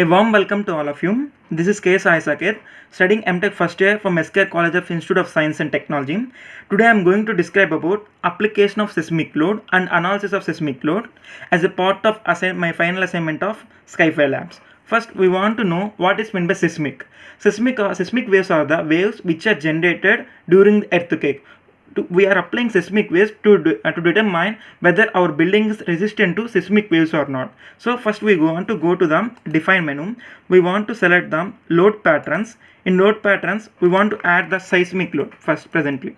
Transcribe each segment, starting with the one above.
A warm welcome to all of you. This is K. Sai Saket, studying MTech first year from SKR College of Institute of Science and Technology. Today I am going to describe about application of seismic load and analysis of seismic load as a part of my final assignment of Skyfire Labs. First, we want to know what is meant by seismic. Seismic waves are the waves which are generated during the earthquake. We are applying seismic waves to determine whether our building is resistant to seismic waves or not. So first we want to go to the define menu. We want to select the load patterns. In load patterns, we want to add the seismic load first presently.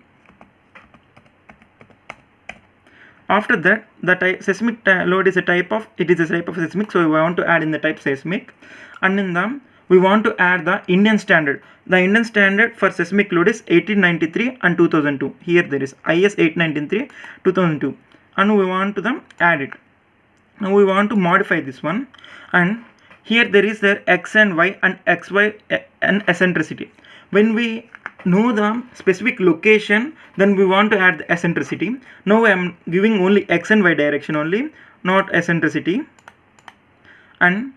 After that, the seismic load is a type of seismic, so we want to add in the type seismic, and in the we want to add the Indian standard. The Indian standard for seismic load is 1893 and 2002. Here there is IS 1893 2002, and we want to add it. Now we want to modify this one, and here there is the x and y and xy and eccentricity. When we know the specific location, then we want to add the eccentricity. Now I am giving only x and y direction only, not eccentricity. And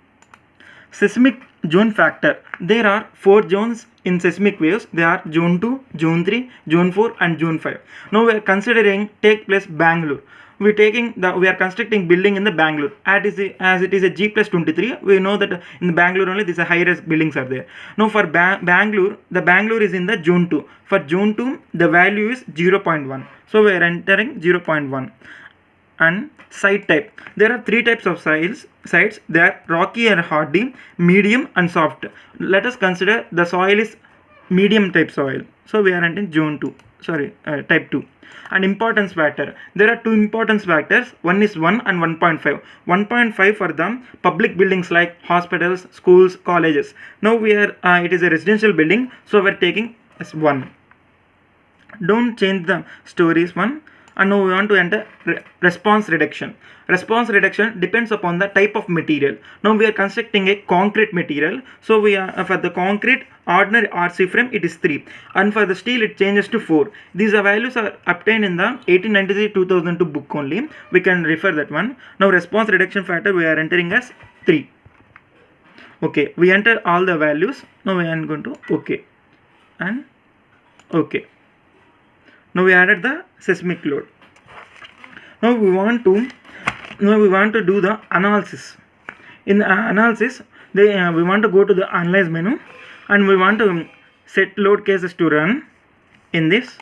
seismic zone factor. There are 4 zones in seismic waves. They are zone 2, zone 3, zone 4 and zone 5. Now we are considering take place Bangalore. We are constructing building in the Bangalore. As it is a G plus 23, we know that in the Bangalore only these high rise buildings are there. Now for Bangalore, the Bangalore is in the zone 2. For zone 2, the value is 0.1. So we are entering 0.1. And site type. There are 3 types of sites. They are rocky and hardy, medium and soft. Let us consider the soil is medium type soil. So we are entering type 2. And importance factor. There are 2 importance factors. One is 1 and 1.5. 1.5 for the public buildings like hospitals, schools, colleges. Now it is a residential building, so we are taking as 1. Don't change the stories 1. And now we want to enter response reduction. Response reduction depends upon the type of material. Now we are constructing a concrete material. So we are for the concrete ordinary RC frame it is 3, and for the steel it changes to 4. These values are obtained in the 1893-2002 book only. We can refer that one. Now response reduction factor we are entering as 3. Okay, we enter all the values. Now we are going to OK and OK. Now we added the seismic load. Now we want to do the analysis. In the analysis, we want to go to the analyze menu, and we want to set load cases to run. In this,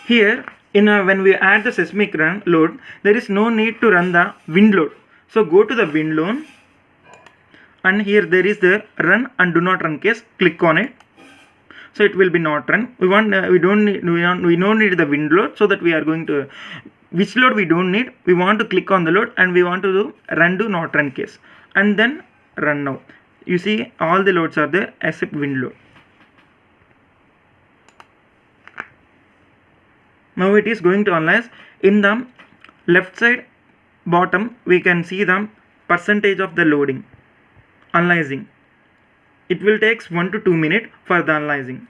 here when we add the seismic load, there is no need to run the wind load. So go to the wind load, and here there is the run and do not run case. Click on it. So it will be not run. We don't need the wind load, so that we are going to which load we don't need. We want to click on the load, and we want to do run do not run case, and then run now. You see all the loads are there except wind load. Now it is going to analyze. In the left side bottom we can see the percentage of the loading. Analyzing. It will take 1 to 2 minutes for the analyzing.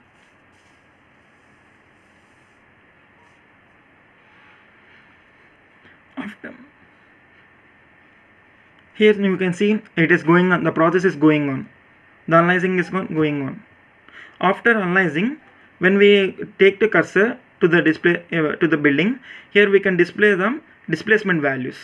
Here you can see it is going on. The process is going on. The analyzing is going on. After analyzing, when we take the cursor to the display to the building, here we can display the displacement values.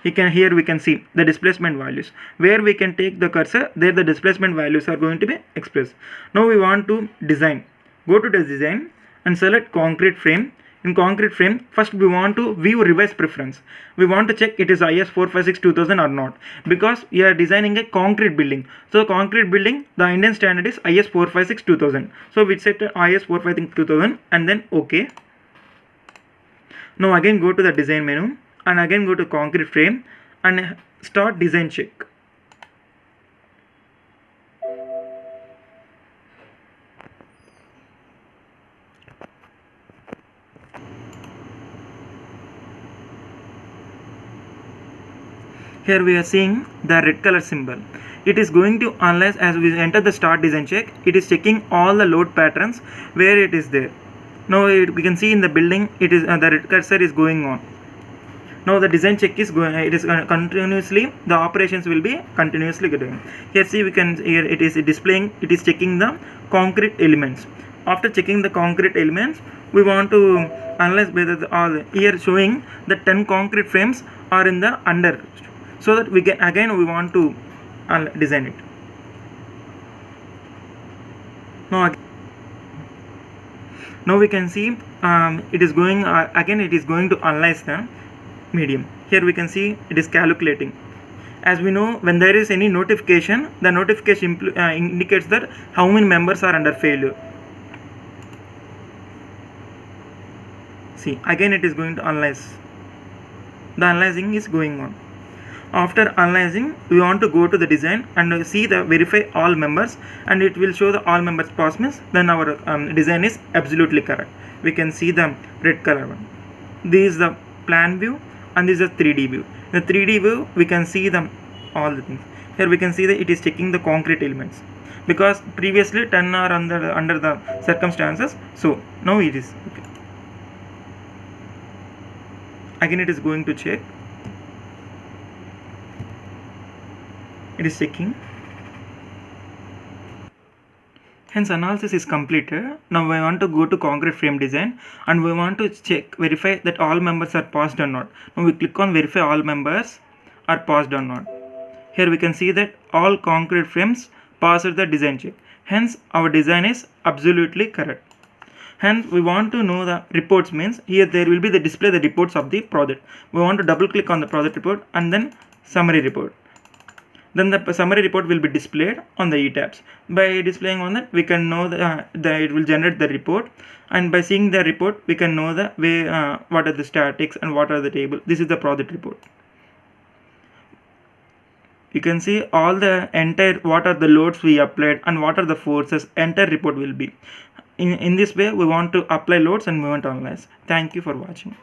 Here we can see the displacement values. Where we can take the cursor, there the displacement values are going to be expressed. Now we want to design. Go to the design and select concrete frame. In concrete frame, first we want to view revised preference. We want to check it is IS 456-2000 or not, because we are designing a concrete building. So concrete building, the Indian standard is IS 456-2000. So we set IS 456-2000 and then OK. Now again go to the design menu, and again go to concrete frame and start design check. Here we are seeing the red color symbol. It is going to analyze as we enter the start design check. It is checking all the load patterns where it is there. Now we can see in the building it is the red cursor is going on. Now the design check is going, it is continuously, the operations will be continuously doing. Here see, we can, here it is displaying, it is checking the concrete elements. After checking the concrete elements, we want to analyze whether all, here showing the 10 concrete frames are in the under, so that we can, again we want to design it. Now we can see it is going, again it is going to analyze the medium. Here we can see it is calculating. As we know, when there is any notification, the notification indicates that how many members are under failure. See, again it is going to analyze. The analyzing is going on. After analyzing, we want to go to the design and see the verify all members, and it will show the all members pass means then our design is absolutely correct. We can see the red color one. This is the plan view and this is the 3D view. In the 3D view, we can see them all the things. Here we can see that it is checking the concrete elements, because previously 10 are under the circumstances, so now it is okay. Again it is going to check. It is checking. Hence analysis is completed. Now we want to go to concrete frame design and we want to check, verify that all members are passed or not. Now we click on verify all members are passed or not. Here we can see that all concrete frames passed the design check. Hence our design is absolutely correct. Hence we want to know the reports, means here there will be the display the reports of the project. We want to double click on the project report and then summary report. Then the summary report will be displayed on the e-tabs. By displaying on that, we can know that it will generate the report, and by seeing the report we can know the way what are the statics and what are the table. This is the project report. You can see all the entire, what are the loads we applied and what are the forces, entire report will be. In this way we want to apply loads and we want to analyze. Thank you for watching.